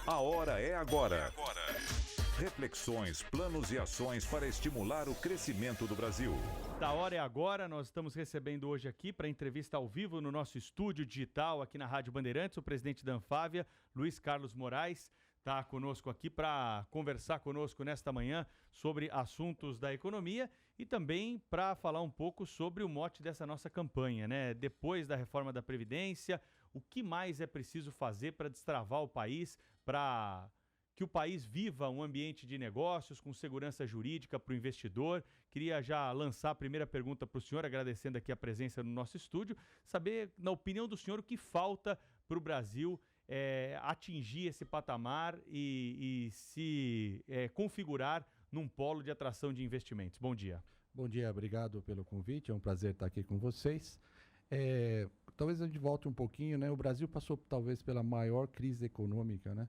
A hora é agora. Reflexões, planos e ações para estimular o crescimento do Brasil. Da hora é agora, nós estamos recebendo hoje aqui para entrevista ao vivo no nosso estúdio digital aqui na Rádio Bandeirantes, o presidente da Anfávia, Luiz Carlos Moraes, está conosco aqui para conversar conosco nesta manhã sobre assuntos da economia e também para falar um pouco sobre o mote dessa nossa campanha, né? Depois da reforma da Previdência, o que mais é preciso fazer para destravar o país, para que o país viva um ambiente de negócios com segurança jurídica para o investidor. Queria já lançar a primeira pergunta para o senhor, agradecendo aqui a presença no nosso estúdio, saber, na opinião do senhor, o que falta para o Brasil atingir esse patamar e se configurar num polo de atração de investimentos. Bom dia. Bom dia, obrigado pelo convite, é um prazer estar aqui com vocês. Talvez a gente volte um pouquinho, né? O Brasil passou talvez pela maior crise econômica, né?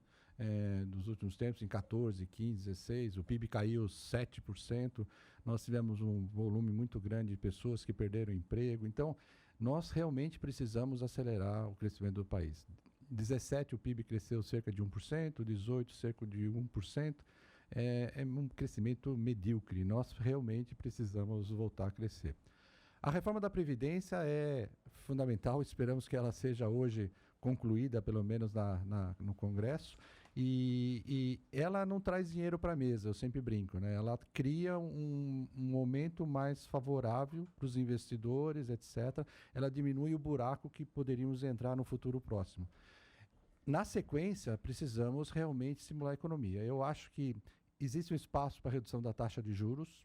Dos últimos tempos, em 14, 15, 16, o PIB caiu 7%, nós tivemos um volume muito grande de pessoas que perderam o emprego, então nós realmente precisamos acelerar o crescimento do país. 17 o PIB cresceu cerca de 1%, 18 cerca de 1%, é um crescimento medíocre, nós realmente precisamos voltar a crescer. A reforma da Previdência é fundamental, esperamos que ela seja hoje concluída, pelo menos no Congresso, e ela não traz dinheiro para a mesa, eu sempre brinco, né? Ela cria um momento mais favorável para os investidores, etc. Ela diminui o buraco que poderíamos entrar no futuro próximo. Na sequência, precisamos realmente estimular a economia. Eu acho que existe um espaço para redução da taxa de juros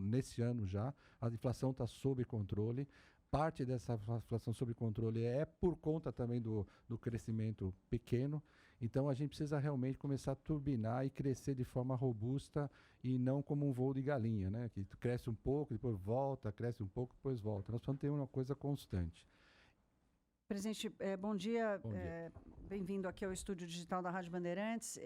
nesse ano já. A inflação está sob controle. Parte dessa inflação sob controle é por conta também do crescimento pequeno. Então, a gente precisa realmente começar a turbinar e crescer de forma robusta e não como um voo de galinha, né? Que cresce um pouco, depois volta, cresce um pouco, depois volta. Nós precisamos ter uma coisa constante. Presidente, bom dia. Bem-vindo aqui ao estúdio digital da Rádio Bandeirantes.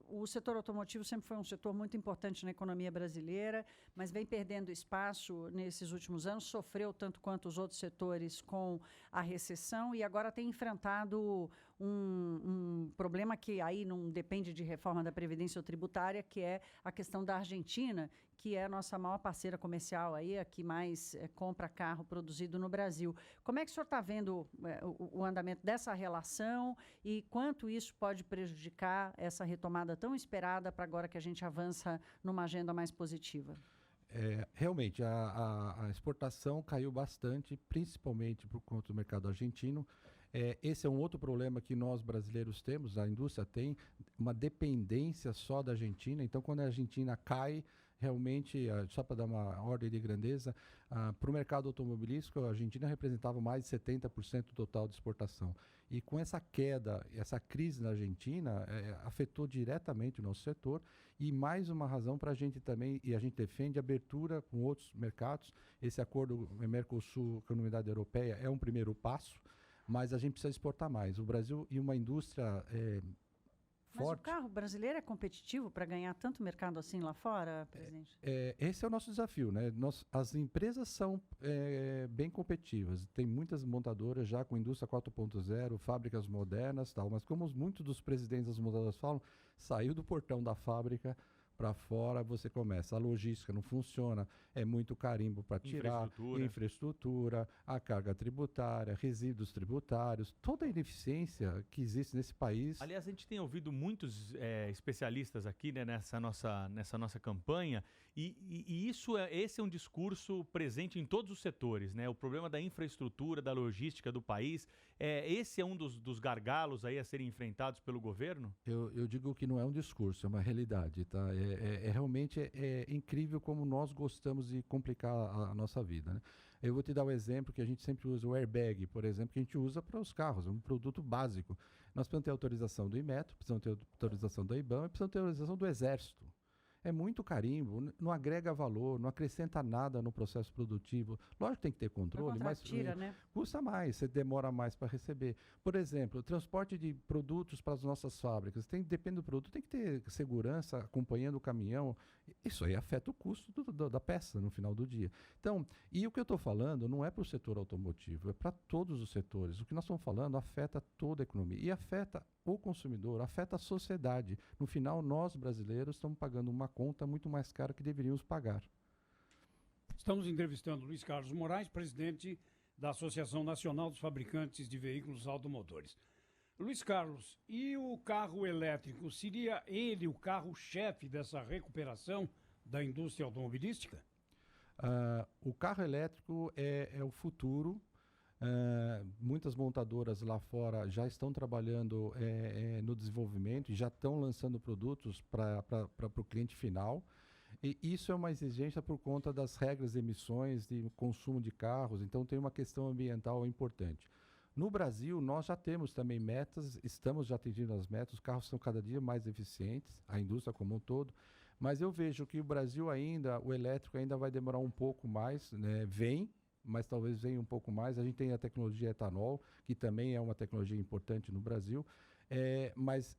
O setor automotivo sempre foi um setor muito importante na economia brasileira, mas vem perdendo espaço nesses últimos anos, sofreu tanto quanto os outros setores com a recessão e agora tem enfrentado um problema que aí não depende de reforma da Previdência ou tributária, que é a questão da Argentina, que é a nossa maior parceira comercial, aí, a que mais compra carro produzido no Brasil. Como é que o senhor está vendo o andamento dessa relação e quanto isso pode prejudicar essa retomada tão esperada para agora que a gente avança numa agenda mais positiva? Realmente, a exportação caiu bastante, principalmente por conta do mercado argentino. Esse é um outro problema que nós brasileiros temos, a indústria tem uma dependência só da Argentina. Então, quando a Argentina cai, realmente, só para dar uma ordem de grandeza, para o mercado automobilístico, a Argentina representava mais de 70% do total de exportação. E com essa queda, essa crise na Argentina, afetou diretamente o nosso setor. E mais uma razão para a gente também, e a gente defende abertura com outros mercados. Esse acordo Mercosul com a Comunidade Europeia é um primeiro passo, mas a gente precisa exportar mais. O Brasil e uma indústria Mas forte. o carro brasileiro é competitivo para ganhar tanto mercado assim lá fora, presidente? Esse é o nosso desafio, né? As empresas são bem competitivas. Tem muitas montadoras já com indústria 4.0, fábricas modernas, tal. Mas como muitos dos presidentes das montadoras falam, saiu do portão da fábrica para fora, você começa. A logística não funciona, é muito carimbo para tirar, infraestrutura, a carga tributária, resíduos tributários, toda a ineficiência que existe nesse país. Aliás, a gente tem ouvido muitos especialistas aqui, né, nessa nossa campanha, e esse é um discurso presente em todos os setores, né? O problema da infraestrutura, da logística do país, esse é um dos gargalos aí a serem enfrentados pelo governo? Eu digo que não é um discurso, é uma realidade, tá? Realmente incrível como nós gostamos de complicar a nossa vida, né? Eu vou te dar um exemplo que a gente sempre usa, o airbag, por exemplo, que a gente usa para os carros, é um produto básico. Nós precisamos ter autorização do Inmetro, precisamos ter autorização da IBAMA e precisamos ter autorização do Exército. É muito carimbo, não agrega valor, não acrescenta nada no processo produtivo. Lógico que tem que ter controle, mas né? Custa mais, você demora mais para receber. Por exemplo, o transporte de produtos para as nossas fábricas, depende do produto, tem que ter segurança acompanhando o caminhão. Isso aí afeta o custo da peça no final do dia. Então, e o que eu estou falando não é para o setor automotivo, é para todos os setores. O que nós estamos falando afeta toda a economia e afeta o consumidor, afeta a sociedade. No final, nós brasileiros estamos pagando uma conta muito mais cara que deveríamos pagar. Estamos entrevistando Luiz Carlos Moraes, presidente da Associação Nacional dos Fabricantes de Veículos Automotores. Luiz Carlos, e o carro elétrico, seria ele o carro-chefe dessa recuperação da indústria automobilística? O carro elétrico é o futuro. Muitas montadoras lá fora já estão trabalhando no desenvolvimento e já estão lançando produtos para o cliente final. E isso é uma exigência por conta das regras de emissões, de consumo de carros, então tem uma questão ambiental importante. No Brasil, nós já temos também metas, estamos já atingindo as metas, os carros são cada dia mais eficientes, a indústria como um todo, mas eu vejo que o Brasil ainda, o elétrico ainda vai demorar um pouco mais, né? Mas talvez venha um pouco mais. A gente tem a tecnologia etanol, que também é uma tecnologia importante no Brasil, mas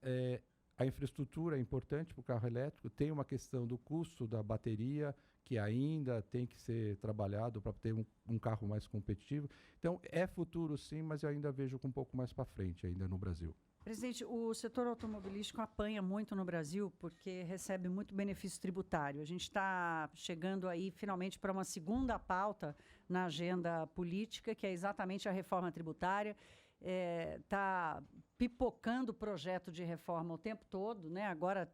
a infraestrutura é importante para o carro elétrico, tem uma questão do custo da bateria, que ainda tem que ser trabalhado para ter um carro mais competitivo. Então, é futuro sim, mas eu ainda vejo com um pouco mais para frente ainda no Brasil. Presidente, o setor automobilístico apanha muito no Brasil porque recebe muito benefício tributário. A gente está chegando aí finalmente para uma segunda pauta na agenda política, que é exatamente a reforma tributária. Está pipocando projeto de reforma o tempo todo, né? Agora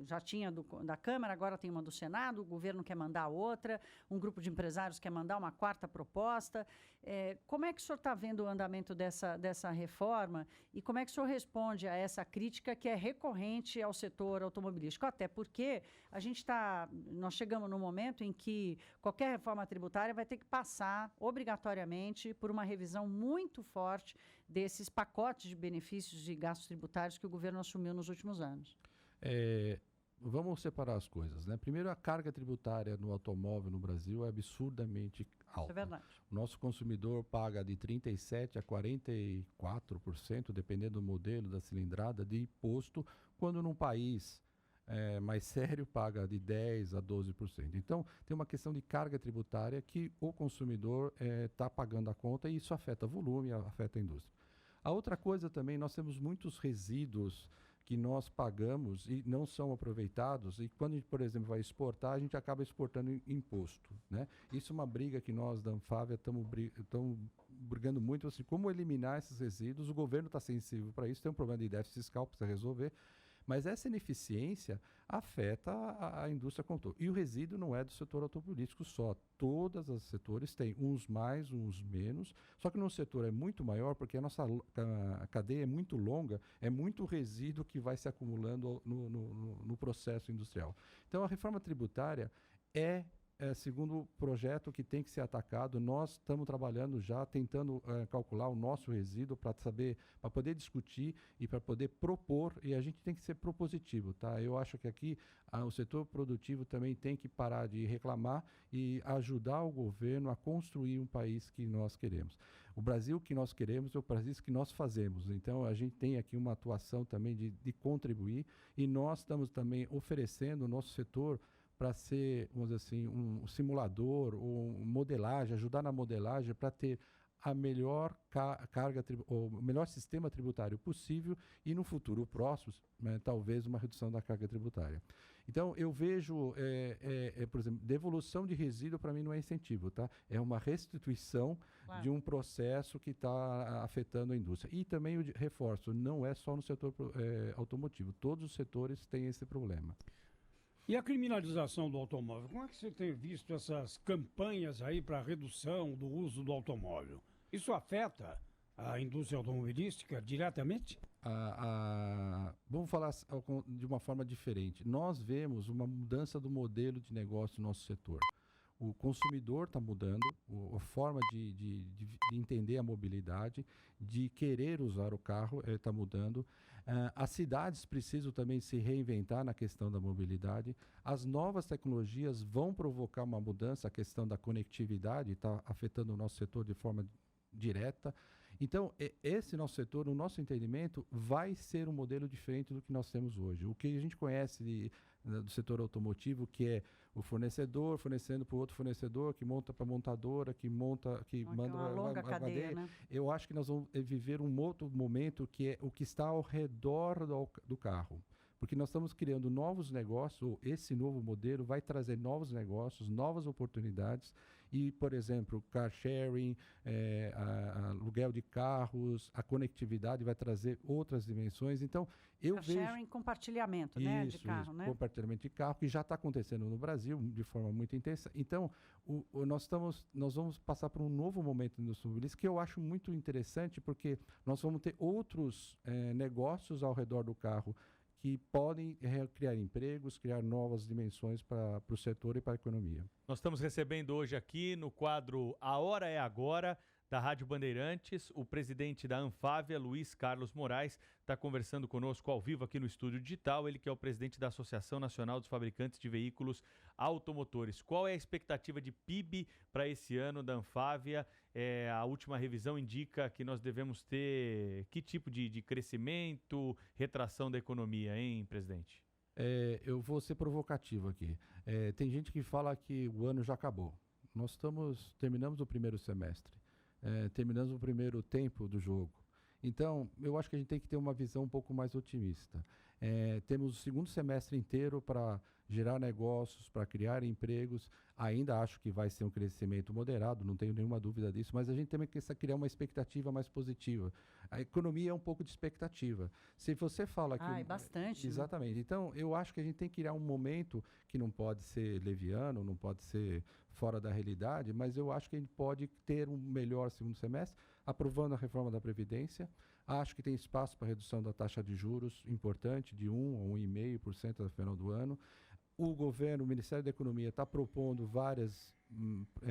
já tinha da Câmara, agora tem uma do Senado, o governo quer mandar outra, um grupo de empresários quer mandar uma quarta proposta. Como é que o senhor está vendo o andamento dessa reforma e como é que o senhor responde a essa crítica que é recorrente ao setor automobilístico? Até porque nós chegamos num momento em que qualquer reforma tributária vai ter que passar obrigatoriamente por uma revisão muito forte desses pacotes de benefícios de gastos tributários que o governo assumiu nos últimos anos. Vamos separar as coisas, né? Primeiro, a carga tributária no automóvel no Brasil é absurdamente alta. Isso é verdade. O nosso consumidor paga de 37% a 44%, dependendo do modelo, da cilindrada, de imposto, quando num país mais sério paga de 10% a 12%. Então, tem uma questão de carga tributária que o consumidor está pagando a conta e isso afeta o volume, afeta a indústria. A outra coisa também, nós temos muitos resíduos que nós pagamos e não são aproveitados, e quando a gente, por exemplo, vai exportar, a gente acaba exportando imposto, né? Isso é uma briga que nós da Anfávia estamos brigando muito, assim, como eliminar esses resíduos. O governo está sensível para isso, tem um problema de déficit fiscal para resolver, mas essa ineficiência afeta a indústria como um todo. E o resíduo não é do setor automobilístico só. Todos os setores têm, uns mais, uns menos. Só que no setor é muito maior, porque a nossa cadeia é muito longa, é muito resíduo que vai se acumulando no processo industrial. Então, a reforma tributária segundo projeto que tem que ser atacado. Nós estamos trabalhando já, tentando calcular o nosso resíduo para poder discutir e para poder propor, e a gente tem que ser propositivo, tá? Eu acho que aqui o setor produtivo também tem que parar de reclamar e ajudar o governo a construir um país que nós queremos. O Brasil que nós queremos é o Brasil que nós fazemos. Então, a gente tem aqui uma atuação também de contribuir, e nós estamos também oferecendo o nosso setor para ser, vamos dizer assim, um simulador ou modelagem, ajudar na modelagem para ter a melhor o melhor sistema tributário possível e no futuro próximo, né, talvez uma redução da carga tributária. Então, eu vejo, por exemplo, devolução de resíduo para mim não é incentivo, tá? É uma restituição de um processo que está afetando a indústria. E também, eu reforço, não é só no setor automotivo, todos os setores têm esse problema. E a criminalização do automóvel? Como é que você tem visto essas campanhas aí para redução do uso do automóvel? Isso afeta a indústria automobilística diretamente? Vamos falar de uma forma diferente. Nós vemos uma mudança do modelo de negócio no nosso setor. O consumidor está mudando, a forma de entender a mobilidade, de querer usar o carro está mudando. As cidades precisam também se reinventar na questão da mobilidade. As novas tecnologias vão provocar uma mudança, a questão da conectividade está afetando o nosso setor de forma direta. Então, esse nosso setor, no nosso entendimento, vai ser um modelo diferente do que nós temos hoje. O que a gente conhece do setor automotivo, que é o fornecedor fornecendo para o outro fornecedor, que monta para a montadora, que manda uma longa cadeia, né? Eu acho que nós vamos viver um outro momento que é o que está ao redor do carro. Porque nós estamos criando novos negócios, ou esse novo modelo vai trazer novos negócios, novas oportunidades. E, por exemplo, car sharing, aluguel de carros, a conectividade vai trazer outras dimensões. Então, eu vejo... Car sharing, compartilhamento, né, de carro, né? Compartilhamento de carro, que já está acontecendo no Brasil de forma muito intensa. Então, nós vamos passar por um novo momento no automobilismo que eu acho muito interessante, porque nós vamos ter outros negócios ao redor do carro que podem criar empregos, criar novas dimensões para o setor e para a economia. Nós estamos recebendo hoje aqui no quadro A Hora é Agora, da Rádio Bandeirantes, o presidente da Anfávia, Luiz Carlos Moraes, está conversando conosco ao vivo aqui no Estúdio Digital, ele que é o presidente da Associação Nacional dos Fabricantes de Veículos Automotores. Qual é a expectativa de PIB para esse ano da Anfávia? A última revisão indica que nós devemos ter que tipo de crescimento, retração da economia, hein, presidente? Eu vou ser provocativo aqui. Tem gente que fala que o ano já acabou. Nós terminamos o primeiro semestre. Terminamos o primeiro tempo do jogo. Então, eu acho que a gente tem que ter uma visão um pouco mais otimista. Temos o segundo semestre inteiro para gerar negócios, para criar empregos. Ainda acho que vai ser um crescimento moderado, não tenho nenhuma dúvida disso, mas a gente tem que criar uma expectativa mais positiva. A economia é um pouco de expectativa. Se você fala que... é bastante. Exatamente. Né? Então, eu acho que a gente tem que criar um momento que não pode ser leviano, não pode ser fora da realidade, mas eu acho que a gente pode ter um melhor segundo semestre, aprovando a reforma da Previdência. Acho que tem espaço para redução da taxa de juros importante, de 1% a 1,5% no final do ano. O governo, o Ministério da Economia, está propondo várias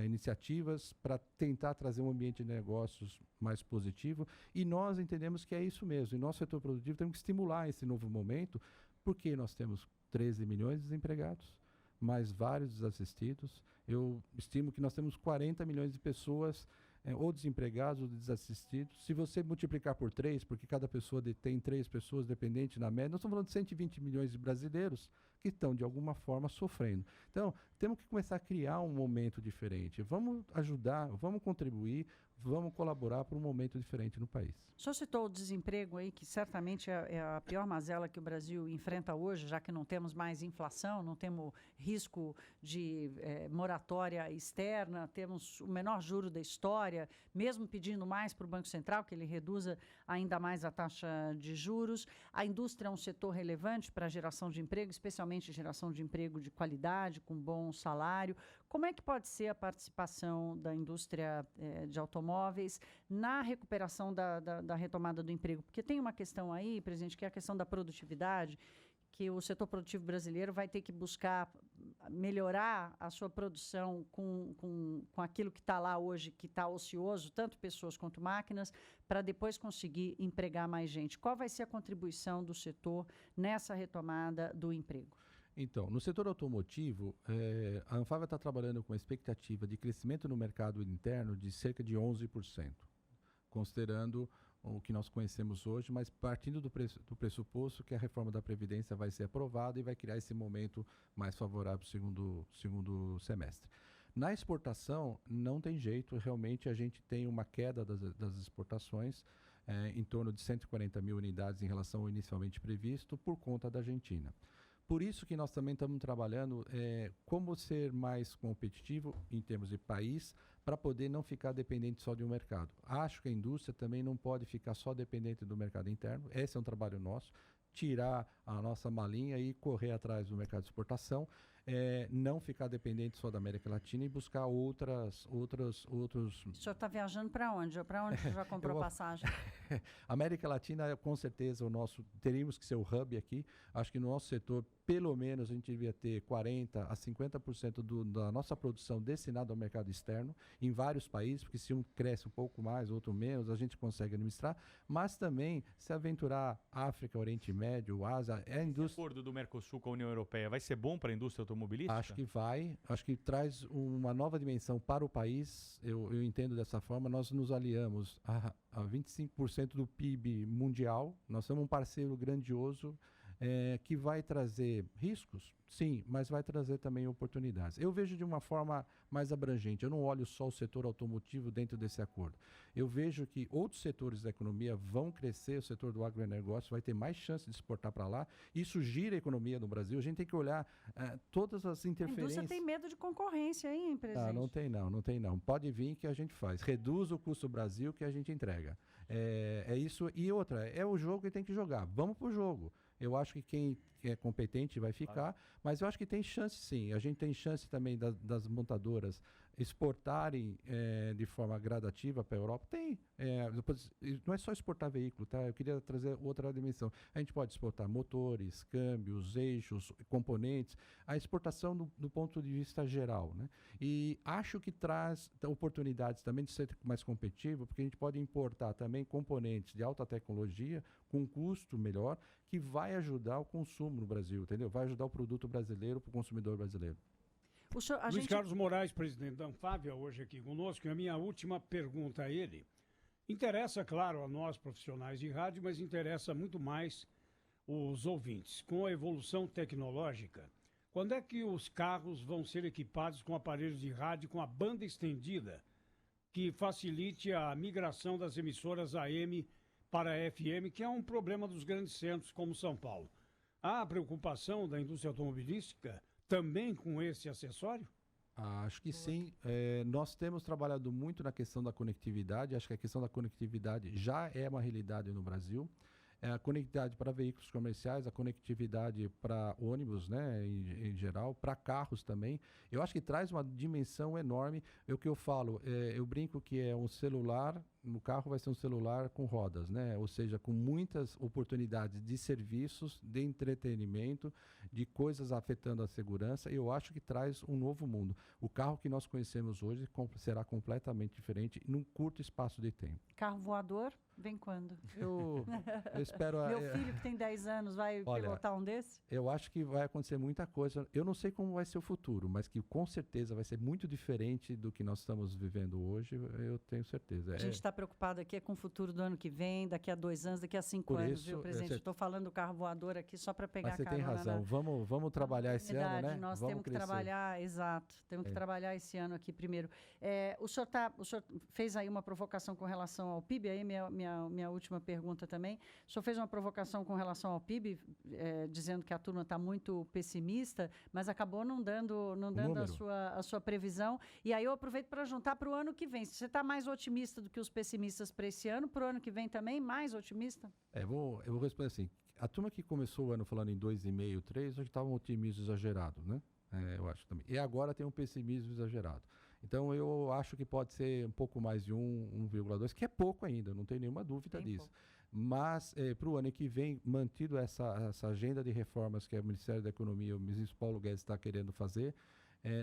iniciativas para tentar trazer um ambiente de negócios mais positivo, e nós entendemos que é isso mesmo. E nosso setor produtivo temos que estimular esse novo momento, porque nós temos 13 milhões de desempregados, mais vários desassistidos. Eu estimo que nós temos 40 milhões de pessoas ou desempregados ou desassistidos. Se você multiplicar por 3, porque cada pessoa tem 3 pessoas dependentes na média, nós estamos falando de 120 milhões de brasileiros que estão, de alguma forma, sofrendo. Então, temos que começar a criar um momento diferente. Vamos ajudar, vamos contribuir, vamos colaborar para um momento diferente no país. O senhor citou o desemprego aí, que certamente é a pior mazela que o Brasil enfrenta hoje, já que não temos mais inflação, não temos risco de moratória externa, temos o menor juro da história, mesmo pedindo mais para o Banco Central, que ele reduza ainda mais a taxa de juros. A indústria é um setor relevante para a geração de emprego, especialmente geração de emprego de qualidade, com bom salário. Como é que pode ser a participação da indústria de automóveis na recuperação da retomada do emprego? Porque tem uma questão aí, presidente, que é a questão da produtividade, que o setor produtivo brasileiro vai ter que buscar melhorar a sua produção com aquilo que está lá hoje, que está ocioso, tanto pessoas quanto máquinas, para depois conseguir empregar mais gente. Qual vai ser a contribuição do setor nessa retomada do emprego? Então, no setor automotivo, a Anfávia está trabalhando com uma expectativa de crescimento no mercado interno de cerca de 11%, considerando o que nós conhecemos hoje, mas partindo do pressuposto que a reforma da Previdência vai ser aprovada e vai criar esse momento mais favorável para o segundo semestre. Na exportação, não tem jeito, realmente a gente tem uma queda das exportações, em torno de 140 mil unidades em relação ao inicialmente previsto, por conta da Argentina. Por isso que nós também estamos trabalhando como ser mais competitivo em termos de país, para poder não ficar dependente só de um mercado. Acho que a indústria também não pode ficar só dependente do mercado interno. Esse é um trabalho nosso, tirar a nossa malinha e correr atrás do mercado de exportação, não ficar dependente só da América Latina e buscar outros... O senhor está viajando para onde? Para onde você já comprou passagem? América Latina, com certeza, teríamos que ser o hub aqui. Acho que no nosso setor, pelo menos, a gente devia ter 40% a 50% da nossa produção destinada ao mercado externo, em vários países, porque se um cresce um pouco mais, outro menos, a gente consegue administrar, mas também se aventurar África, Oriente Médio, Ásia, a indústria... Acordo do Mercosul com a União Europeia vai ser bom para a indústria automobilística? Acho que vai, acho que traz uma nova dimensão para o país, eu entendo dessa forma. Nós nos aliamos a 25% do PIB mundial, nós somos um parceiro grandioso, que vai trazer riscos, sim, mas vai trazer também oportunidades. Eu vejo de uma forma mais abrangente, eu não olho só o setor automotivo dentro desse acordo. Eu vejo que outros setores da economia vão crescer, o setor do agronegócio vai ter mais chance de exportar para lá, isso gira a economia no Brasil. A gente tem que olhar todas as interferências. A indústria tem medo de concorrência, hein, presidente? Não tem não. Pode vir que a gente faz. Reduz o custo do Brasil que a gente entrega. É isso. E outra, é o jogo que tem que jogar. Vamos pro jogo. Eu acho que quem é competente vai ficar, mas eu acho que tem chance sim. A gente tem chance também das montadoras exportarem de forma gradativa para a Europa. Tem. Não é só exportar veículo, tá? Eu queria trazer outra dimensão. A gente pode exportar motores, câmbios, eixos, componentes. A exportação do ponto de vista geral, né? E acho que traz oportunidades também de ser mais competitivo, porque a gente pode importar também componentes de alta tecnologia com custo melhor, que vai ajudar o consumo no Brasil, entendeu? Vai ajudar o produto brasileiro para o consumidor brasileiro. Luiz Carlos Moraes, presidente da Anfávia, hoje aqui conosco. E a minha última pergunta a ele interessa, claro, a nós profissionais de rádio, mas interessa muito mais os ouvintes. Com a evolução tecnológica, quando é que os carros vão ser equipados com aparelhos de rádio com a banda estendida, que facilite a migração das emissoras AM para a FM, que é um problema dos grandes centros como São Paulo? Há preocupação da indústria automobilística também com esse acessório? Acho que sim. Nós temos trabalhado muito na questão da conectividade. Acho que a questão da conectividade já é uma realidade no Brasil. A conectividade para veículos comerciais, a conectividade para ônibus, né, em geral, para carros também. Eu acho que traz uma dimensão enorme. É o que eu falo, eu brinco que é um celular, no carro vai ser um celular com rodas, né? Ou seja, com muitas oportunidades de serviços, de entretenimento, de coisas afetando a segurança. Eu acho que traz um novo mundo. O carro que nós conhecemos hoje será completamente diferente num curto espaço de tempo. Carro voador, vem quando? Eu espero... Meu filho, que tem 10 anos, vai pilotar um desse? Eu acho que vai acontecer muita coisa. Eu não sei como vai ser o futuro, mas que com certeza vai ser muito diferente do que nós estamos vivendo hoje, eu tenho certeza. A gente está preocupado aqui com o futuro do ano que vem, daqui a 2 anos, daqui a 5 anos, viu, presidente? Estou falando do carro voador aqui só para pegar a carona. Mas você tem razão. Vamos trabalhar esse ano, né? Nós temos que trabalhar, exato. Temos que trabalhar esse ano aqui primeiro. O senhor fez aí uma provocação com relação ao PIB, aí minha última pergunta também. O senhor fez uma provocação com relação ao PIB, dizendo que a turma está muito pessimista, mas acabou não dando a sua previsão. E aí eu aproveito para juntar para o ano que vem. Você está mais otimista do que os pessimistas para esse ano? Para o ano que vem também, mais otimista? Eu vou responder assim. A turma que começou o ano falando em 2,5, 3, hoje estava um otimismo exagerado, né? Eu acho também. E agora tem um pessimismo exagerado. Então, eu acho que pode ser um pouco mais de 1,2, que é pouco ainda, não tem nenhuma dúvida disso. Pouco. Mas, para o ano que vem, mantido essa agenda de reformas que o Ministério da Economia, o ministro Paulo Guedes está querendo fazer,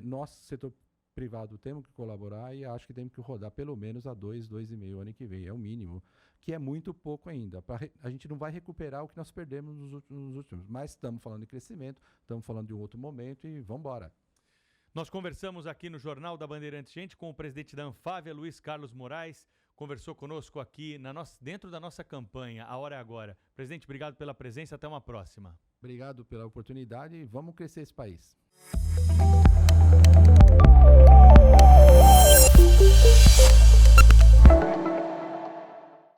nós, setor privado, temos que colaborar e acho que temos que rodar pelo menos a 2,5 ano que vem, é o mínimo, que é muito pouco ainda. A gente não vai recuperar o que nós perdemos nos últimos, mas estamos falando de crescimento, estamos falando de um outro momento e vamos embora. Nós conversamos aqui no Jornal da Bandeirantes, gente, com o presidente da Anfávia, Luiz Carlos Moraes, conversou conosco aqui dentro da nossa campanha, A Hora é Agora. Presidente, obrigado pela presença, até uma próxima. Obrigado pela oportunidade e vamos crescer esse país.